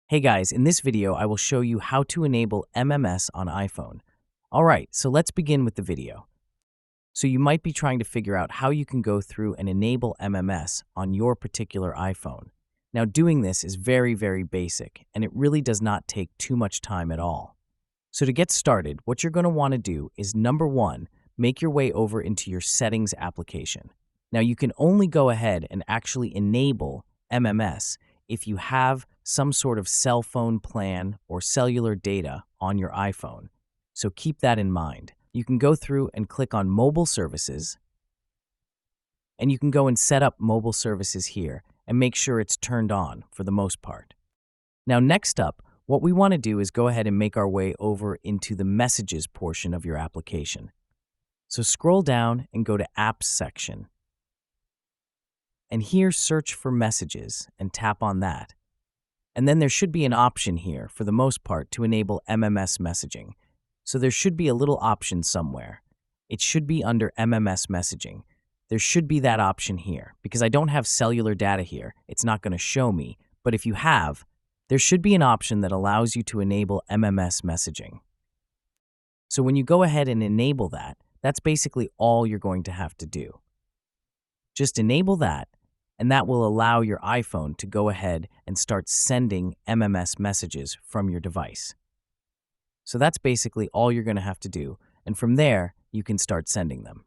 Hey guys, in this video, I will show you how to enable MMS on iPhone. Alright, so let's begin with the video. So you might be trying to figure out how you can go through and enable MMS on your particular iPhone. Now doing this is very basic, and it really does not take too much time at all. So to get started, what you're going to want to do is number one, make your way over into your settings application. Now you can only go ahead and actually enable MMS if you have some sort of cell phone plan or cellular data on your iPhone. So keep that in mind. You can go through and click on mobile services, and you can go and set up mobile services here and make sure it's turned on for the most part. Now next up, what we want to do is go ahead and make our way over into the messages portion of your application. So scroll down and go to apps section. And here search for messages and tap on that. And then there should be an option here for the most part to enable MMS messaging. So there should be a little option somewhere. It should be under MMS messaging. There should be that option here. Because I don't have cellular data here, it's not going to show me. But if you have, there should be an option that allows you to enable MMS messaging. So when you go ahead and enable that, that's basically all you're going to have to do. Just enable that, and that will allow your iPhone to go ahead and start sending MMS messages from your device. So that's basically all you're going to have to do, and from there, you can start sending them.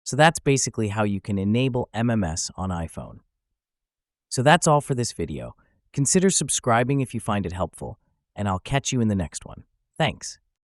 So that's basically how you can enable MMS on iPhone. So that's all for this video. Consider subscribing if you find it helpful, and I'll catch you in the next one. Thanks.